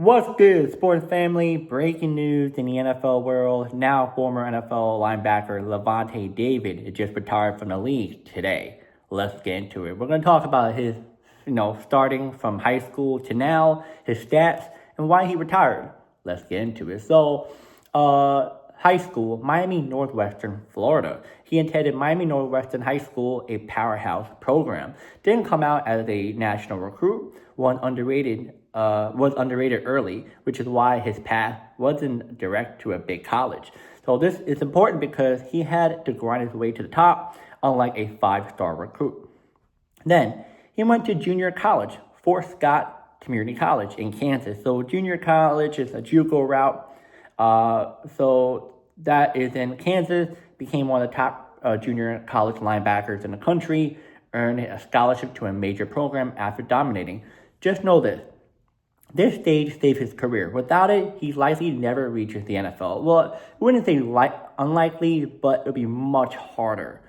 What's good, sports family? Breaking news in the NFL world. Now, former NFL linebacker Lavonte David just retired from the league today. Let's get into it. We're going to talk about his, starting from high school to now, his stats, and why he retired. Let's get into it. High school, Miami Northwestern, Florida. He attended Miami Northwestern High School, a powerhouse program. Didn't come out as a national recruit, was underrated early, which is why his path wasn't direct to a big college. So this is important because he had to grind his way to the top, unlike a five-star recruit. Then he went to junior college, Fort Scott Community College in Kansas. So junior college is a JUCO route. So that is in Kansas, became one of the top junior college linebackers in the country, earned a scholarship to a major program after dominating. Just know this stage saved his career. Without it, he likely never reaches the NFL. Well, I wouldn't say unlikely, but it would be much harder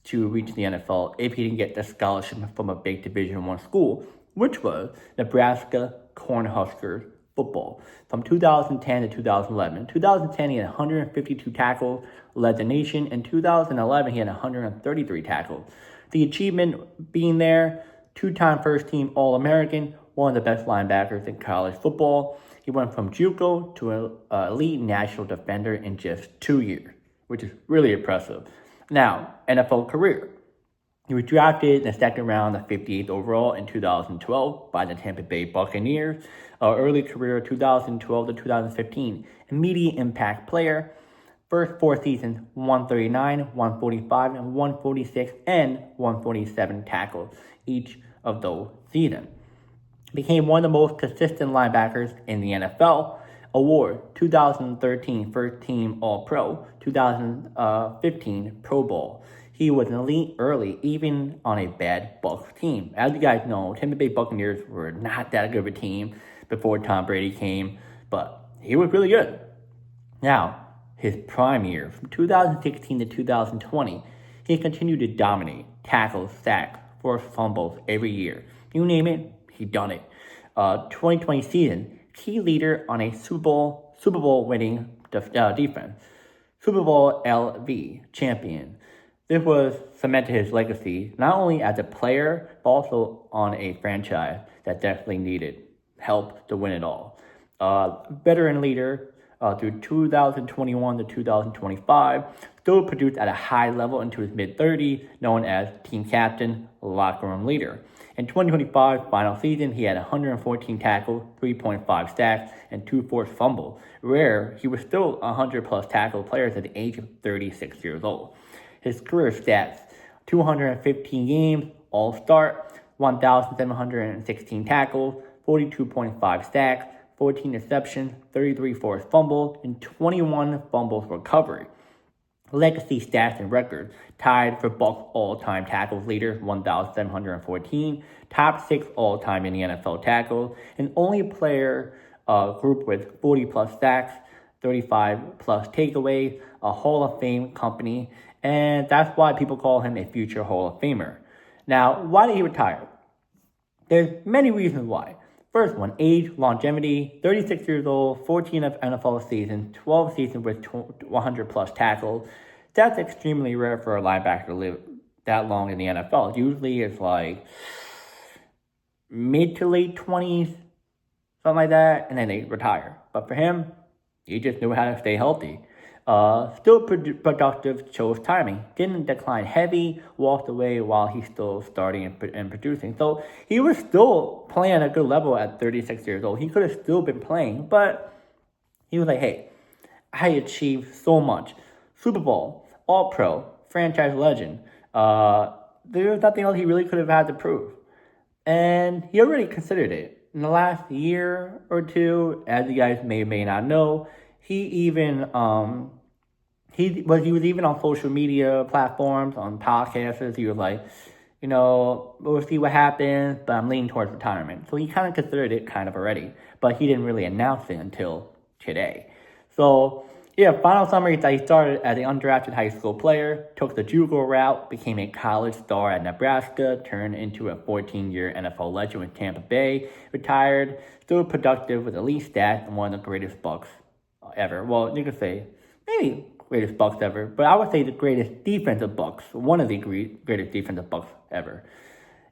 to reach the NFL if he didn't get the scholarship from a big Division I school, which was Nebraska Cornhuskers football from 2010 to 2011. 2010, he had 152 tackles, led the nation. In 2011, he had 133 tackles. The achievement being there, two-time first-team All-American, one of the best linebackers in college football. He went from JUCO to an elite national defender in just 2 years, which is really impressive. Now, NFL career. He was drafted in the second round, the 58th overall in 2012 by the Tampa Bay Buccaneers. Early career, 2012 to 2015. Immediate impact player. First 4 seasons, 139, 145, and 146, and 147 tackles each of those seasons. Became one of the most consistent linebackers in the NFL. Award, 2013 First Team All-Pro, 2015 Pro Bowl. He was an elite early, even on a bad Bucs team. As you guys know, Tampa Bay Buccaneers were not that good of a team before Tom Brady came, but he was really good. Now, his prime year, from 2016 to 2020, he continued to dominate, tackles, sacks, forced fumbles every year. You name it, he done it. 2020 season, key leader on a Super Bowl winning defense. Super Bowl LV champion. This was cemented his legacy, not only as a player, but also on a franchise that definitely needed help to win it all. Veteran leader through 2021 to 2025, still produced at a high level into his mid-30s, known as team captain, locker room leader. In 2025 final season, he had 114 tackles, 3.5 sacks, and 2 forced fumbles. Rare, he was still 100-plus tackle players at the age of 36 years old. His career stats, 215 games, all-star, 1,716 tackles, 42.5 sacks, 14 interceptions, 33 forced fumbles, and 21 fumbles recovery. Legacy stats and records, tied for Bucs all-time tackles leader, 1,714, top 6 all-time in the NFL tackles, and only player group with 40-plus sacks, 35-plus takeaways, a Hall of Fame company, and that's why people call him a future Hall of Famer. Now, why did he retire? There's many reasons why. First one, age, longevity, 36 years old, 14 of NFL seasons, 12 seasons with 100-plus tackles. That's extremely rare for a linebacker to live that long in the NFL. Usually it's like mid to late 20s, something like that, and then they retire. But for him, he just knew how to stay healthy. Still productive, chose timing. Didn't decline heavy, walked away while he's still starting and producing. So he was still playing at a good level at 36 years old. He could have still been playing, but he was like, hey, I achieved so much. Super Bowl, All-Pro, franchise legend. There was nothing else he really could have had to prove. And he already considered it. In the last year or two, as you guys may or may not know, he was even on social media platforms, on podcasts. He was like, we'll see what happens, but I'm leaning towards retirement. So he kind of considered it kind of already, but he didn't really announce it until today. So Yeah, final summary is that he started as an undrafted high school player, took the JUCO route, became a college star at Nebraska, turned into a 14-year NFL legend with Tampa Bay, retired, still productive with elite stats and one of the greatest Bucks ever. Well, you could say maybe greatest Bucks ever, but I would say the greatest defensive Bucks, one of the greatest defensive Bucks ever.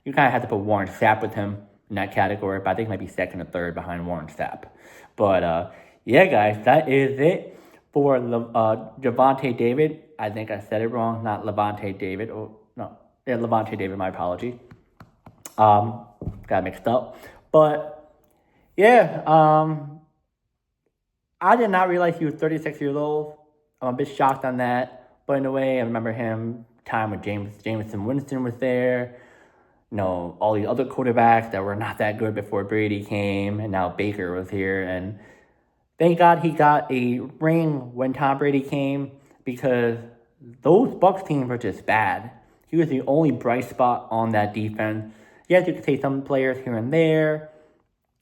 You kind of have to put Warren Sapp with him in that category, but I think he might be second or third behind Warren Sapp. But yeah, guys, that is it for Lavonte David. I think I said it wrong, not Lavonte David. Oh, no, yeah, Lavonte David, my apology. Got mixed up. But yeah, I did not realize he was 36 years old. I'm a bit shocked on that. But in a way, I remember him time when Jameson Winston was there. All these other quarterbacks that were not that good before Brady came, and now Baker was here. And thank God he got a ring when Tom Brady came, because those Bucs teams were just bad. He was the only bright spot on that defense. Yes, you could say some players here and there,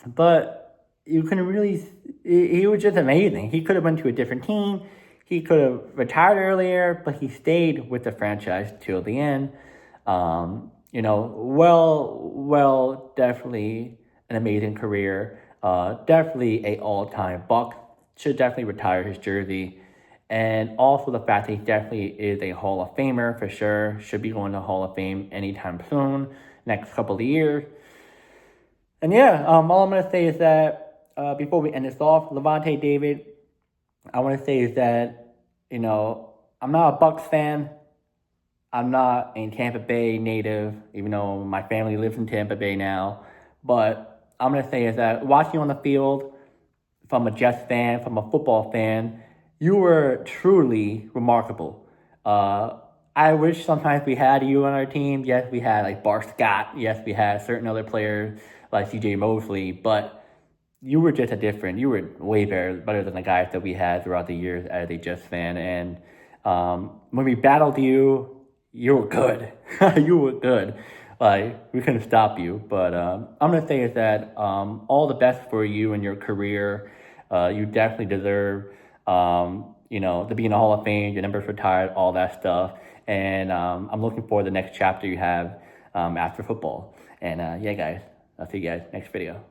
but you couldn't really. He was just amazing. He could have went to a different team. He could have retired earlier, but he stayed with the franchise till the end. Definitely an amazing career. Definitely a all-time Buck. Should definitely retire his jersey. And also the fact that he definitely is a Hall of Famer for sure. Should be going to Hall of Fame anytime soon, next couple of years. And yeah, all I'm going to say is that before we end this off, Lavonte David, I want to say is that, I'm not a Bucs fan. I'm not a Tampa Bay native, even though my family lives in Tampa Bay now. But I'm going to say is that watching you on the field from a Jets fan, from a football fan, you were truly remarkable. I wish sometimes we had you on our team. Yes, we had like Bart Scott. Yes, we had certain other players like C.J. Mosley. But you were just you were way better than the guys that we had throughout the years as a Jets fan. And when we battled you, you were good. You were good. Like, we couldn't stop you. But I'm going to say is that all the best for you and your career. You definitely deserve, to be in the Hall of Fame, your numbers retired, all that stuff. And I'm looking forward to the next chapter you have after football. And yeah, guys, I'll see you guys next video.